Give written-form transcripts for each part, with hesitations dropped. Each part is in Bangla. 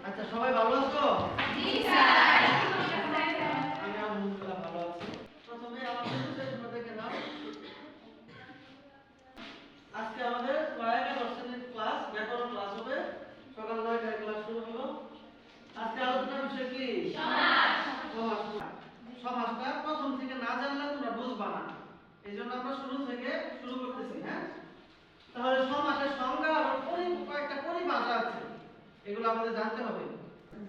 আচ্ছা, সবাই ভালো আছো? জি স্যার। আমি আলহামদুলিল্লাহ ভালো আছি। প্রথমে আমাদের বিষয়গুলো দেখে নাও। আজকে আমাদের একাদশ শ্রেণীর ক্লাস, ব্যাকরণ ক্লাস হবে। সকাল 9টায় ক্লাস শুরু হলো। আজকে আলোচনার বিষয় কি? সমাস। সমাস। সমাসটা প্রথম থেকে না জানলে তোমরা বুঝবা না। এইজন্য আমরা শুরু থেকে শুরু করতেছি, হ্যাঁ? তাহলে সমাসের সংজ্ঞা আর কয়েকটা পরিভাষা আছে, এগুলো আমাদের জানতে হবে।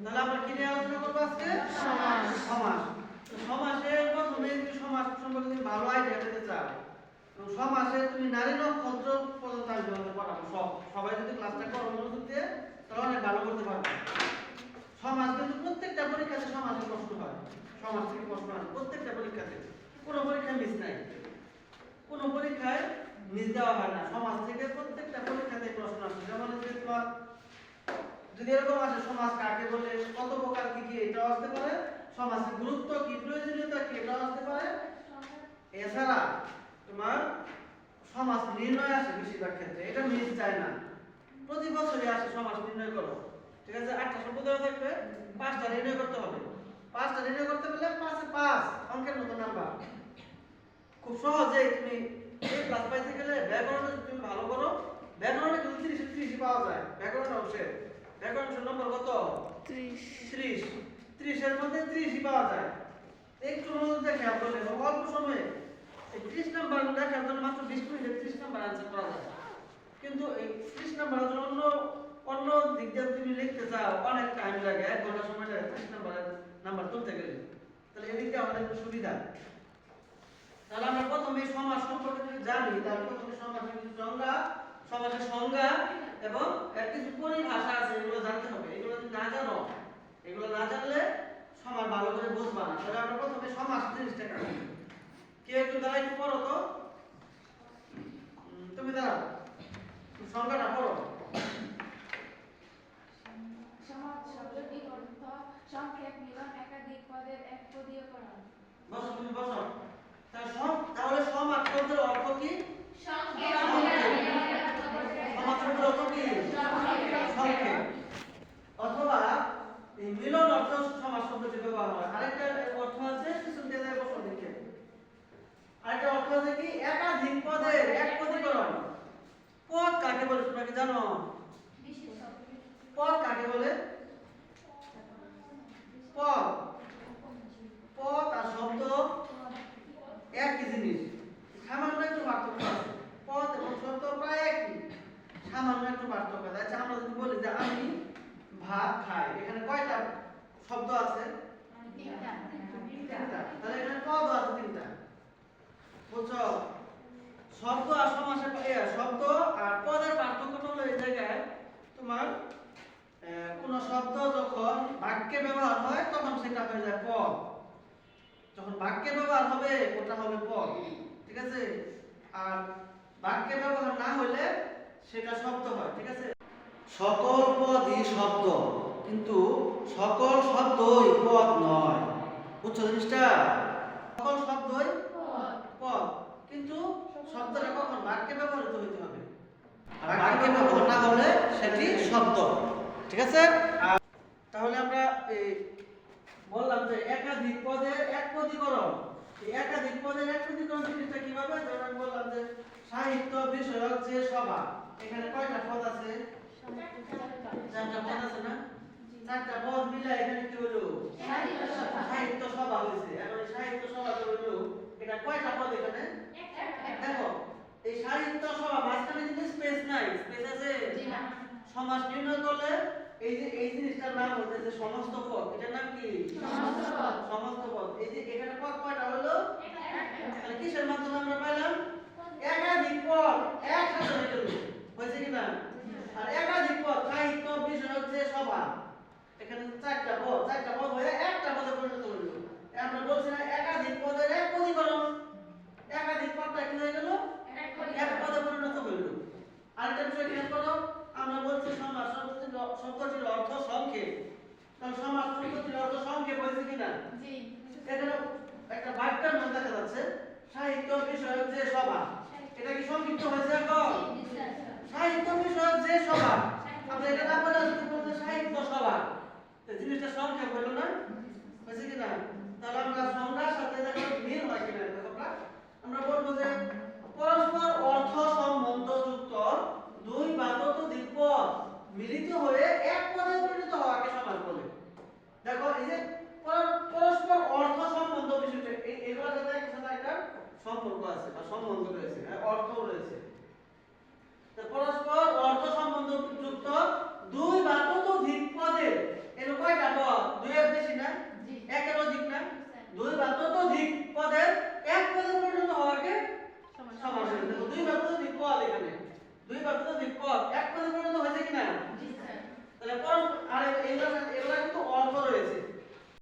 তাহলে আমরা কি নিয়ে আলোচনা করবো আজকে? সমাস। সমাস। তো সমাসের প্রথমে যদি সমাস সম্পর্কে তুমি ভালো আইডিয়া পেতে চাও, তো সমাসে তুমি নারী নক্ষত্র পর্যন্ত আমি তোমাদের পড়াবো। সবাই যদি ক্লাসটা করো মনোযোগ দিয়ে, তাহলে অনেক ভালো করতে পারবে। সমাস কিন্তু প্রত্যেকটা পরীক্ষাতে সমাসের প্রশ্ন হয়, সমাজ থেকে প্রশ্ন হয় প্রত্যেকটা পরীক্ষাতে, কোনো পরীক্ষায় মিস নাই, কোনো পরীক্ষায় মিস দেওয়া হয় না। সমাজ থেকে প্রত্যেকটা পরীক্ষাতে প্রশ্ন আসে। যেমন হচ্ছে তোমার যদি এরকম আসে, সমাজ কাকে বলে, কত প্রকার কি কি, এটাও আসতে পারে। সমাজের গুরুত্ব কি, প্রয়োজনীয়তা কি, এটাও আসতে পারে। এছাড়া তোমার সমাজ নির্ণয় আসে বেশিরভাগ ক্ষেত্রে, এটা মিস যায় না। প্রতি বছরই আসে সমাজ নির্ণয় করো, ঠিক আছে? 8টা শব্দ দেওয়া থাকবে, 5টা নির্ণয় করতে হবে। 5টা নির্ণয় করতে পারলে 5 এ 5 অঙ্কের মতো নাম্বার। খুব সহজেই তুমি এই ক্লাস পাইতে গেলে ব্যাকরণে যদি তুমি ভালো করো, ব্যাকরণে কিন্তু 30 এ 30 পাওয়া যায়। ব্যাকরণ অংশে ব্যাকরণ অংশের নম্বর কত? 30। 30 এর মধ্যে 30 পাওয়া যায়। একটু মনোযোগ দিয়ে খেয়াল করলে অল্প সময়ে এই 30 নাম্বার দেখার জন্য মাত্র 20 মিনিটে 30 নাম্বার আনসার করা যায়। কিন্তু এই 30 নাম্বারের জন্য অন্য দিক দিয়ে তুমি লিখতে চাও, অনেক টাইম লাগে, 1 ঘন্টা সময় লাগে 30 নাম্বার তুলতে গেলে। তাহলে এদিক দিয়ে আমাদের একটু সুবিধা। তাহলে আমরা প্রথমে সমাস সম্পর্কে যদি জানি, তাহলে প্রথমে সমাসের কিছু সংজ্ঞা, সমাসের সংজ্ঞা এবং এর কিছু পরিভাষা আছে, এগুলো জানতে হবে। এগুলো যদি না জানো, এগুলো না জানলে সমাস ভালো করে বুঝবা না। তাহলে আমরা প্রথমে সমাস জিনিসটা কি, কেউ একটু দাঁড়াই একটু পড়ো তো। তুমি দাঁড়াও, সংজ্ঞাটা পড়ো। সমাস শব্দটির অর্থ সংক্ষেপ, মিলন, একাধিক পদের একপদীয়করণ। বসো, তুমি বসো। তাহলে সমাস শব্দের অর্থ কি? সংক্ষেপ। সমাস শব্দের অর্থ কি? সংক্ষেপ। অথবা এই মিলন অর্থ সমাস শব্দটি ব্যবহার হয়। আরেকটা অর্থ আছে, পিছন দিয়ে যায় বসো দিকে। আরেকটা অর্থ আছে কি? একাধিক পদের একপদীকরণ। পদ কাকে বলে তোমরা কি জানো? পদ কাকে বলে? পদ, পদ আর শব্দ একই জিনিস, সামান্য একটু পার্থক্য আছে। পদ এবং শব্দ প্রায় একই, সামান্য একটু পার্থক্য আছে। আচ্ছা, আমরা যদি বলি যে আমি ভাত খাই, এখানে কয়টা শব্দ আছে? 3টা। তাহলে এখানে পদ আছে 3টা। বুঝছো? শব্দ আর সমাসের শব্দ আর পদের পার্থক্যটা হলো এই জায়গায় তোমার কোন শব্দ যখন বাক্যে ব্যবহার হয় তখন সেটা হয়ে যায় পদ, যখন বাক্যে ব্যবহার হবে ওটা হবে পদ, ঠিক আছে? আর বাক্যে ব্যবহার না হলে সেটা শব্দ হয়, ঠিক আছে? সকল পদই শব্দ, কিন্তু সকল শব্দই পদ নয়। বুঝছো জিনিসটা? সকল শব্দই পদ, কিন্তু শব্দটা কখন বাক্যে ব্যবহৃত হইতে হবে, আর বাক্যে ব্যবহার না হলে সেটি শব্দ, ঠিক আছে? তাহলে আমরা এই বললাম যে একাধিক পদের একপদীকরণ। এই একাধিক পদের একপদীকরণ জিনিসটা কিভাবে? যেমন আমি বললাম যে সাহিত্য বিষয়ক যে সভা, এখানে কয়টা পদ আছে? 4টা পদ আছে না? 4টা পদ মিলে এখানে কি হলো? সাহিত্য সভা হয়েছে। এখন এই সাহিত্য সভা হলো, এটা কয়টা পদ এখানে? দেখো, এই সাহিত্য সভা মাঝখানে কিন্তু স্পেস নাই, স্পেস আছে? সমাস নির্ণয় করলে এই জিনিসটার নাম হচ্ছে যে সমস্ত পদ। এটার নাম কি? সমস্ত পদ। এই যে এখানে পদ কয়টা হলো? তাহলে কিসের মাধ্যমে আমরা পাইলাম? একাধিক পদ একসাথে হয়ে গেল, হয়েছে কি না? আর একাধিক পদ সাহিত্য বিষয়ক যে সভা, এখানে 4টা পদ হয়ে একটা পদে পরিণত হলো। আমরা বলছি না একাধিক পদের একপদীকরণ, একাধিক পদটা কি হয়ে গেল? এক পদে পরিণত হইল। আরেকটা বিষয় খেয়াল করো, আমরা বলছি সমাস শব্দটির অর্থ সংক্ষেপ। তাহলে সমাস শব্দটির অর্থ সংক্ষেপ হয়েছে কিনা? জি। এখানে একটা বাক্যের নাম দেখা যাচ্ছে সাহিত্য বিষয়ক যে সভা, এটা কি সংক্ষিপ্ত হয়েছে? এখন সাহিত্য বিষয়ক যে সভা, আমরা এটা না বলে যদি বলতে সাহিত্য সভা, মিলিত হয়ে এক পদে পরিণত হওয়াকে সমাস বলে। দেখো এই যে পরস্পর অর্থ সম্বন্ধ বিষয়টা এগুলোর সাথে একটা সম্পর্ক আছে বা সম্বন্ধ রয়েছে, হ্যাঁ, অর্থও রয়েছে। তো পরস্পর অর্থ সম্বন্ধ যুক্ত দুই বা ততোধিক পদের এর কয়টা পদ? দুই এর বেশি না, একের অধিক না, দুই বা ততোধিক পদের এক পদে পরিণত হওয়াকে সমাস বলে। দেখো দুই বা ততোধিক পদ, এখানে দুই বা ততোধিক